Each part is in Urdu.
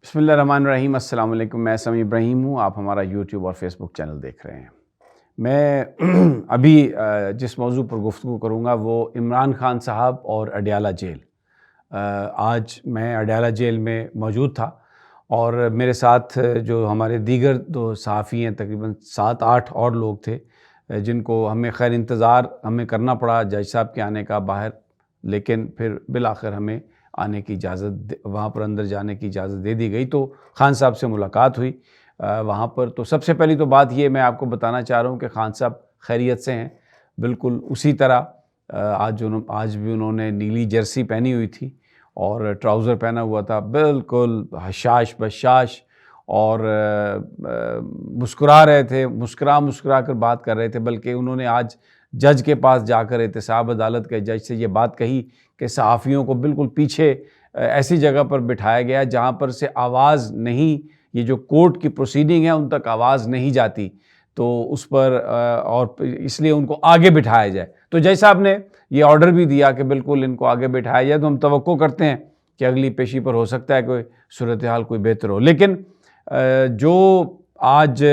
بسم اللہ الرحمن الرحیم۔ السلام علیکم، میں سمیع ابراہیم ہوں۔ آپ ہمارا یوٹیوب اور فیس بک چینل دیکھ رہے ہیں۔ میں ابھی جس موضوع پر گفتگو کروں گا وہ عمران خان صاحب اور اڈیالہ جیل۔ آج میں اڈیالہ جیل میں موجود تھا اور میرے ساتھ جو ہمارے دیگر دو صحافی ہیں، تقریباً 7-8 اور لوگ تھے جن کو ہمیں خیر انتظار کرنا پڑا جج صاحب کے آنے کا باہر، لیکن پھر بالآخر ہمیں آنے کی اجازت، وہاں پر اندر جانے کی اجازت دے دی گئی۔ تو خان صاحب سے ملاقات ہوئی وہاں پر۔ تو سب سے پہلی تو بات یہ میں آپ کو بتانا چاہ رہا ہوں کہ خان صاحب خیریت سے ہیں، بالکل اسی طرح۔ آج بھی انہوں نے نیلی جرسی پہنی ہوئی تھی اور ٹراؤزر پہنا ہوا تھا، بالکل حشاش بشاش، اور مسکرا رہے تھے، مسکرا کر بات کر رہے تھے۔ بلکہ انہوں نے آج جج کے پاس جا کر احتساب عدالت کے جج سے یہ بات کہی کہ صحافیوں کو بالکل پیچھے ایسی جگہ پر بٹھایا گیا جہاں پر سے آواز نہیں، یہ جو کورٹ کی پروسیڈنگ ہے ان تک آواز نہیں جاتی، تو اس پر اور اس لیے ان کو آگے بٹھایا جائے۔ تو جج صاحب نے یہ آرڈر بھی دیا کہ بالکل ان کو آگے بٹھایا جائے۔ تو ہم توقع کرتے ہیں کہ اگلی پیشی پر ہو سکتا ہے کوئی صورتحال کوئی بہتر ہو۔ لیکن جو آج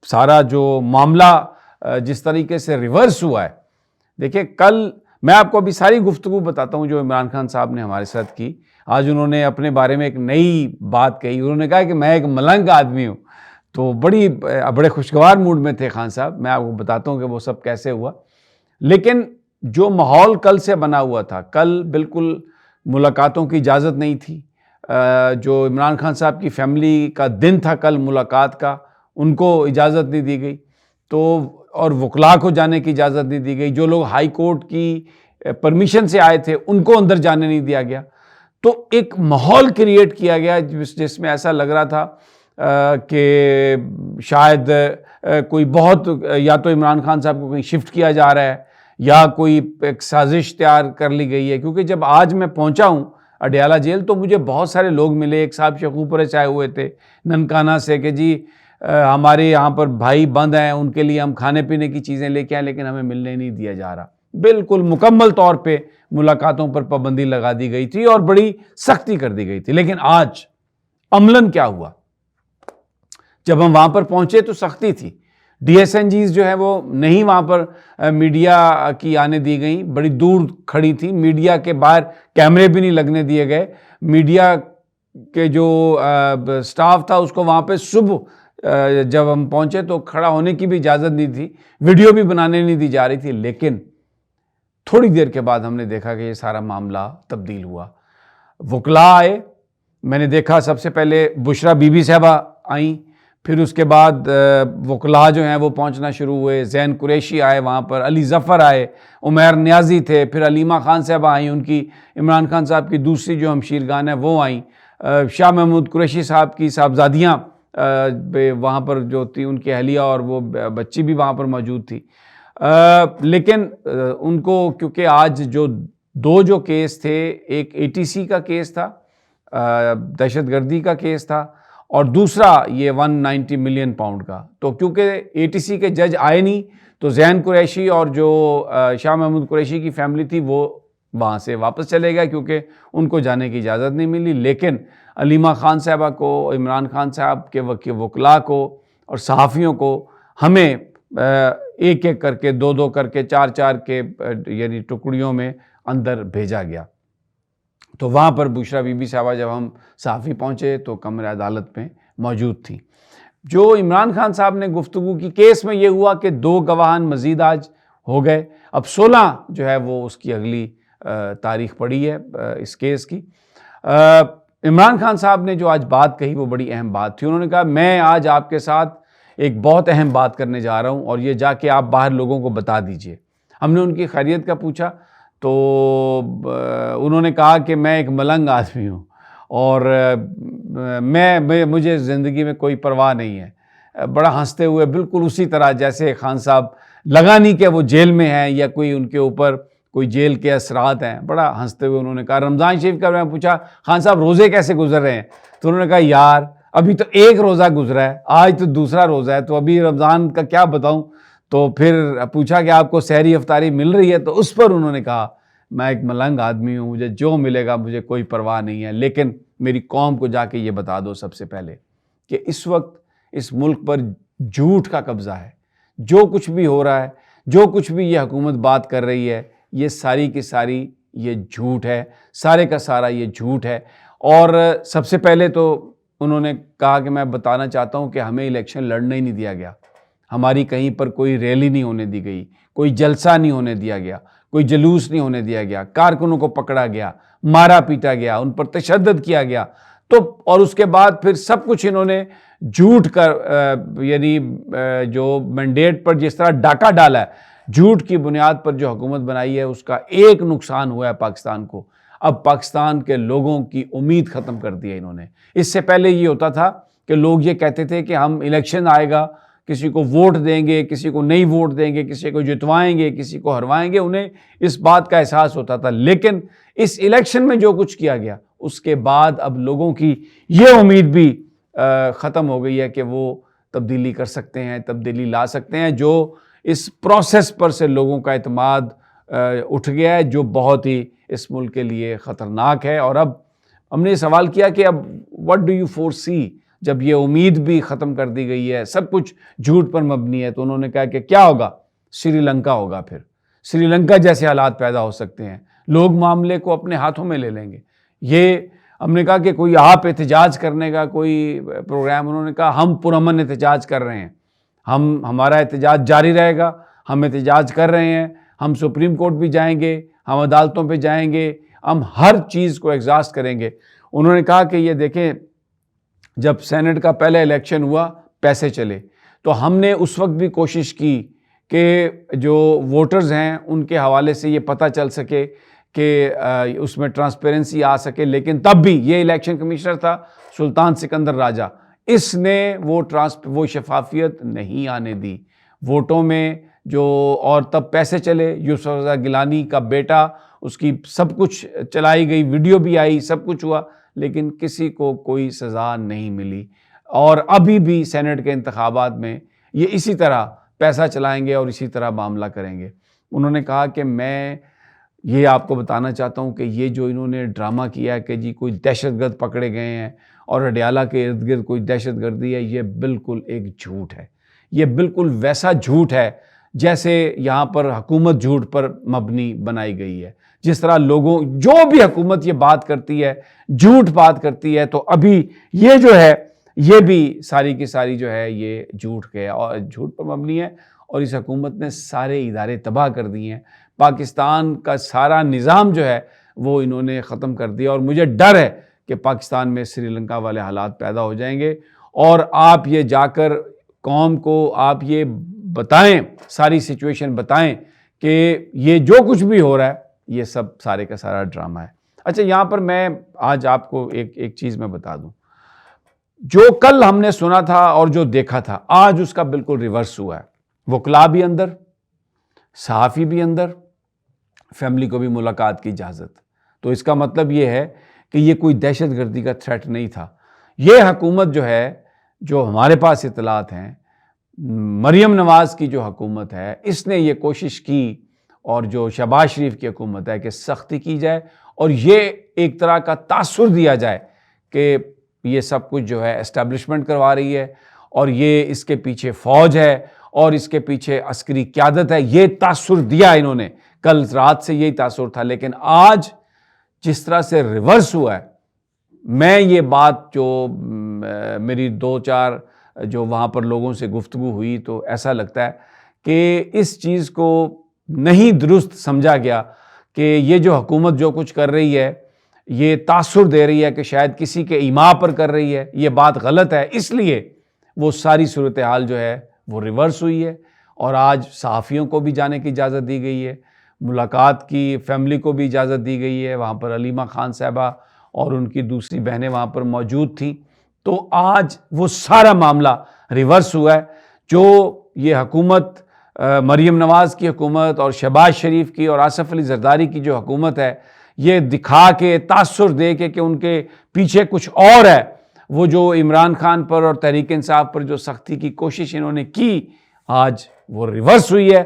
سارا جو معاملہ جس طریقے سے ریورس ہوا ہے، دیکھیں کل میں آپ کو ابھی ساری گفتگو بتاتا ہوں جو عمران خان صاحب نے ہمارے ساتھ کی۔ آج انہوں نے اپنے بارے میں ایک نئی بات کہی، انہوں نے کہا کہ میں ایک ملنگ آدمی ہوں۔ تو بڑے خوشگوار موڈ میں تھے خان صاحب۔ میں آپ کو بتاتا ہوں کہ وہ سب کیسے ہوا۔ لیکن جو ماحول کل سے بنا ہوا تھا، کل بالکل ملاقاتوں کی اجازت نہیں تھی۔ جو عمران خان صاحب کی فیملی کا دن تھا کل ملاقات کا، ان کو اجازت نہیں دی گئی، تو اور وکلاء کو جانے کی اجازت نہیں دی گئی۔ جو لوگ ہائی کورٹ کی پرمیشن سے آئے تھے ان کو اندر جانے نہیں دیا گیا۔ تو ایک ماحول کریٹ کیا گیا جس میں ایسا لگ رہا تھا کہ شاید کوئی بہت، یا تو عمران خان صاحب کو کہیں شفٹ کیا جا رہا ہے یا کوئی ایک سازش تیار کر لی گئی ہے۔ کیونکہ جب آج میں پہنچا ہوں اڈیالہ جیل تو مجھے بہت سارے لوگ ملے۔ ایک صاحب شیخوپورے سے آئے ہوئے تھے ننکانہ سے کہ جی ہمارے یہاں پر بھائی بند ہیں، ان کے لیے ہم کھانے پینے کی چیزیں لے کے آئے لیکن ہمیں ملنے نہیں دیا جا رہا۔ بالکل مکمل طور پہ ملاقاتوں پر پابندی لگا دی گئی تھی اور بڑی سختی کر دی گئی تھی۔ لیکن آج عملاً کیا ہوا؟ جب ہم وہاں پر پہنچے تو سختی تھی۔ ڈی ایس این جیز جو ہے وہ نہیں وہاں پر میڈیا کی آنے دی گئیں، بڑی دور کھڑی تھی۔ میڈیا کے باہر کیمرے بھی نہیں لگنے دیے گئے۔ میڈیا کے جو سٹاف تھا اس کو وہاں پہ صبح جب ہم پہنچے تو کھڑا ہونے کی بھی اجازت نہیں تھی، ویڈیو بھی بنانے نہیں دی جا رہی تھی۔ لیکن تھوڑی دیر کے بعد ہم نے دیکھا کہ یہ سارا معاملہ تبدیل ہوا۔ وکلاء آئے، میں نے دیکھا سب سے پہلے بشرا بی بی صاحبہ آئیں، پھر اس کے بعد وکلاء جو ہیں وہ پہنچنا شروع ہوئے۔ زین قریشی آئے وہاں پر، علی ظفر آئے، عمیر نیازی تھے، پھر علیمہ خان صاحبہ آئیں، ان کی عمران خان صاحب کی دوسری جو ہمشیرگان ہیں وہ آئیں، شاہ محمود قریشی صاحب کی صاحبزادیاں وہاں پر جو تھی، ان کی اہلیہ اور وہ بچی بھی وہاں پر موجود تھی۔ لیکن ان کو کیونکہ آج جو کیس تھے، ایک اے ٹی سی کا کیس تھا، دہشت گردی کا کیس تھا، اور دوسرا یہ 190 ملین پاؤنڈ کا۔ تو کیونکہ اے ٹی سی کے جج آئے نہیں تو زین قریشی اور جو شاہ محمود قریشی کی فیملی تھی وہ وہاں سے واپس چلے گئے کیونکہ ان کو جانے کی اجازت نہیں ملی۔ لیکن علیمہ خان صاحبہ کو، عمران خان صاحب کے وکلاء کو اور صحافیوں کو ہمیں ایک ایک کر کے، دو کر کے، چار کے یعنی ٹکڑیوں میں اندر بھیجا گیا۔ تو وہاں پر بشرا بی بی صاحبہ جب ہم صحافی پہنچے تو کمرہ عدالت میں موجود تھی۔ جو عمران خان صاحب نے گفتگو کی، کیس میں یہ ہوا کہ 2 گواہان مزید آج ہو گئے، اب 16 جو ہے وہ اس کی اگلی تاریخ پڑی ہے اس کیس کی۔ عمران خان صاحب نے جو آج بات کہی وہ بڑی اہم بات تھی۔ انہوں نے کہا میں آج آپ کے ساتھ ایک بہت اہم بات کرنے جا رہا ہوں اور یہ جا کے آپ باہر لوگوں کو بتا دیجئے۔ ہم نے ان کی خیریت کا پوچھا تو انہوں نے کہا کہ میں ایک ملنگ آدمی ہوں اور مجھے زندگی میں کوئی پرواہ نہیں ہے۔ بڑا ہنستے ہوئے، بالکل اسی طرح جیسے خان صاحب لگا نہیں کہ وہ جیل میں ہیں یا کوئی ان کے اوپر کوئی جیل کے اثرات ہیں، بڑا ہنستے ہوئے انہوں نے کہا رمضان شریف کا میں پوچھا خان صاحب روزے کیسے گزر رہے ہیں؟ تو انہوں نے کہا یار ابھی تو ایک روزہ گزرا ہے، آج تو دوسرا روزہ ہے، تو ابھی رمضان کا کیا بتاؤں۔ تو پھر پوچھا کہ آپ کو سحری افطاری مل رہی ہے؟ تو اس پر انہوں نے کہا میں ایک ملنگ آدمی ہوں, مجھے جو ملے گا مجھے کوئی پرواہ نہیں ہے, لیکن میری قوم کو جا کے یہ بتا دو سب سے پہلے کہ اس وقت اس ملک پر جھوٹ کا قبضہ ہے. جو کچھ بھی ہو رہا ہے, جو کچھ بھی یہ حکومت بات کر رہی ہے, یہ ساری کی ساری یہ جھوٹ ہے, سارے کا سارا یہ جھوٹ ہے. اور سب سے پہلے تو انہوں نے کہا کہ میں بتانا چاہتا ہوں کہ ہمیں الیکشن لڑنے ہی نہیں دیا گیا, ہماری کہیں پر کوئی ریلی نہیں ہونے دی گئی, کوئی جلسہ نہیں ہونے دیا گیا, کوئی جلوس نہیں ہونے دیا گیا, کارکنوں کو پکڑا گیا, مارا پیٹا گیا, ان پر تشدد کیا گیا. تو اور اس کے بعد پھر سب کچھ انہوں نے جھوٹ کر یعنی جو مینڈیٹ پر جس طرح ڈاکہ ڈالا ہے, جھوٹ کی بنیاد پر جو حکومت بنائی ہے, اس کا ایک نقصان ہوا ہے پاکستان کو. اب پاکستان کے لوگوں کی امید ختم کر دی ہے انہوں نے. اس سے پہلے یہ ہوتا تھا کہ لوگ یہ کہتے تھے کہ ہم الیکشن آئے گا, کسی کو ووٹ دیں گے, کسی کو نہیں ووٹ دیں گے, کسی کو جتوائیں گے, کسی کو ہروائیں گے, انہیں اس بات کا احساس ہوتا تھا. لیکن اس الیکشن میں جو کچھ کیا گیا, اس کے بعد اب لوگوں کی یہ امید بھی ختم ہو گئی ہے کہ وہ تبدیلی کر سکتے ہیں, تبدیلی لا سکتے ہیں. جو اس پروسیس پر سے لوگوں کا اعتماد اٹھ گیا ہے, جو بہت ہی اس ملک کے لیے خطرناک ہے. اور اب ہم نے یہ سوال کیا کہ اب what do you foresee, جب یہ امید بھی ختم کر دی گئی ہے, سب کچھ جھوٹ پر مبنی ہے, تو انہوں نے کہا کہ کیا ہوگا, سری لنکا ہوگا. پھر سری لنکا جیسے حالات پیدا ہو سکتے ہیں, لوگ معاملے کو اپنے ہاتھوں میں لے لیں گے. یہ ہم نے کہا کہ کوئی آپ احتجاج کرنے کا کوئی پروگرام, انہوں نے کہا ہم پرامن احتجاج کر رہے ہیں, ہمارا احتجاج جاری رہے گا, ہم احتجاج کر رہے ہیں, ہم سپریم کورٹ بھی جائیں گے, ہم عدالتوں پہ جائیں گے, ہم ہر چیز کو ایگزاسٹ کریں گے. انہوں نے کہا کہ یہ دیکھیں, جب سینٹ کا پہلے الیکشن ہوا پیسے چلے, تو ہم نے اس وقت بھی کوشش کی کہ جو ووٹرز ہیں ان کے حوالے سے یہ پتہ چل سکے کہ اس میں ٹرانسپیرنسی آ سکے. لیکن تب بھی یہ الیکشن کمشنر تھا سلطان سکندر راجہ, اس نے وہ شفافیت نہیں آنے دی ووٹوں میں. جو اور تب پیسے چلے, یوسف رضا گیلانی کا بیٹا, اس کی سب کچھ چلائی گئی, ویڈیو بھی آئی, سب کچھ ہوا, لیکن کسی کو کوئی سزا نہیں ملی. اور ابھی بھی سینٹ کے انتخابات میں یہ اسی طرح پیسہ چلائیں گے اور اسی طرح معاملہ کریں گے. انہوں نے کہا کہ میں یہ آپ کو بتانا چاہتا ہوں کہ یہ جو انہوں نے ڈرامہ کیا ہے کہ جی کوئی دہشت گرد پکڑے گئے ہیں اور اڈیالہ کے ارد گرد کوئی دہشت گردی ہے, یہ بالکل ایک جھوٹ ہے. یہ بالکل ویسا جھوٹ ہے جیسے یہاں پر حکومت جھوٹ پر مبنی بنائی گئی ہے. جس طرح لوگوں جو بھی حکومت یہ بات کرتی ہے, جھوٹ بات کرتی ہے, تو ابھی یہ جو ہے یہ بھی ساری کی ساری جو ہے یہ جھوٹ کے اور جھوٹ پر مبنی ہے. اور اس حکومت نے سارے ادارے تباہ کر دیے ہیں, پاکستان کا سارا نظام جو ہے وہ انہوں نے ختم کر دیا. اور مجھے ڈر ہے کہ پاکستان میں سری لنکا والے حالات پیدا ہو جائیں گے. اور آپ یہ جا کر قوم کو آپ یہ بتائیں, ساری سچویشن بتائیں کہ یہ جو کچھ بھی ہو رہا ہے یہ سب سارے کا سارا ڈرامہ ہے. اچھا, یہاں پر میں آج آپ کو ایک چیز میں بتا دوں, جو کل ہم نے سنا تھا اور جو دیکھا تھا, آج اس کا بالکل ریورس ہوا ہے. وکلاء بھی اندر, صحافی بھی اندر, فیملی کو بھی ملاقات کی اجازت. تو اس کا مطلب یہ ہے کہ یہ کوئی دہشت گردی کا تھریٹ نہیں تھا. یہ حکومت جو ہے, جو ہمارے پاس اطلاعات ہیں, مریم نواز کی جو حکومت ہے, اس نے یہ کوشش کی, اور جو شہباز شریف کی حکومت ہے, کہ سختی کی جائے اور یہ ایک طرح کا تاثر دیا جائے کہ یہ سب کچھ جو ہے اسٹیبلشمنٹ کروا رہی ہے, اور یہ اس کے پیچھے فوج ہے, اور اس کے پیچھے عسکری قیادت ہے. یہ تاثر دیا انہوں نے, کل رات سے یہی تاثر تھا. لیکن آج جس طرح سے ریورس ہوا ہے, میں یہ بات جو میری 2-4 جو وہاں پر لوگوں سے گفتگو ہوئی, تو ایسا لگتا ہے کہ اس چیز کو نہیں درست سمجھا گیا کہ یہ جو حکومت جو کچھ کر رہی ہے یہ تاثر دے رہی ہے کہ شاید کسی کے ایما پر کر رہی ہے. یہ بات غلط ہے. اس لیے وہ ساری صورتحال جو ہے وہ ریورس ہوئی ہے. اور آج صحافیوں کو بھی جانے کی اجازت دی گئی ہے, ملاقات کی فیملی کو بھی اجازت دی گئی ہے. وہاں پر علیمہ خان صاحبہ اور ان کی دوسری بہنیں وہاں پر موجود تھیں. تو آج وہ سارا معاملہ ریورس ہوا ہے. جو یہ حکومت, مریم نواز کی حکومت اور شہباز شریف کی اور آصف علی زرداری کی جو حکومت ہے, یہ دکھا کے تاثر دے کے کہ ان کے پیچھے کچھ اور ہے, وہ جو عمران خان پر اور تحریک انصاف پر جو سختی کی کوشش انہوں نے کی, آج وہ ریورس ہوئی ہے.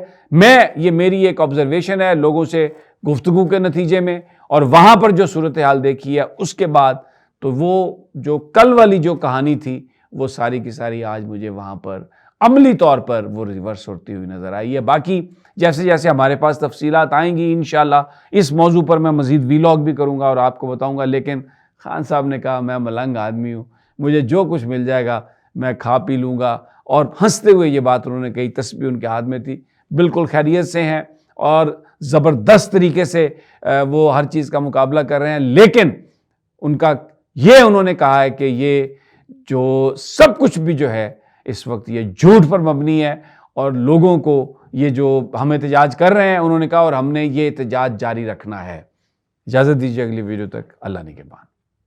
میری ایک آبزرویشن ہے, لوگوں سے گفتگو کے نتیجے میں، اور وہاں پر جو صورتحال دیکھی ہے اس کے بعد تو وہ جو کل والی جو کہانی تھی وہ ساری کی ساری آج مجھے وہاں پر عملی طور پر وہ ریورس ہوتی ہوئی نظر آئی ہے۔ باقی جیسے جیسے ہمارے پاس تفصیلات آئیں گی انشاءاللہ اس موضوع پر میں مزید ویلاگ بھی کروں گا اور آپ کو بتاؤں گا، لیکن خان صاحب نے کہا میں ملنگ آدمی ہوں، مجھے جو کچھ مل جائے گا میں کھا پی لوں گا، اور ہنستے ہوئے یہ بات انہوں نے کہی، تسبیح ان کے ہاتھ میں تھی، بالکل خیریت سے ہیں اور زبردست طریقے سے وہ ہر چیز کا مقابلہ کر رہے ہیں، لیکن ان کا یہ انہوں نے کہا ہے کہ یہ جو سب کچھ بھی جو ہے اس وقت یہ جھوٹ پر مبنی ہے، اور لوگوں کو یہ جو ہم احتجاج کر رہے ہیں انہوں نے کہا اور ہم نے یہ احتجاج جاری رکھنا ہے۔ اجازت دیجیے اگلی ویڈیو تک، اللہ نگہبان۔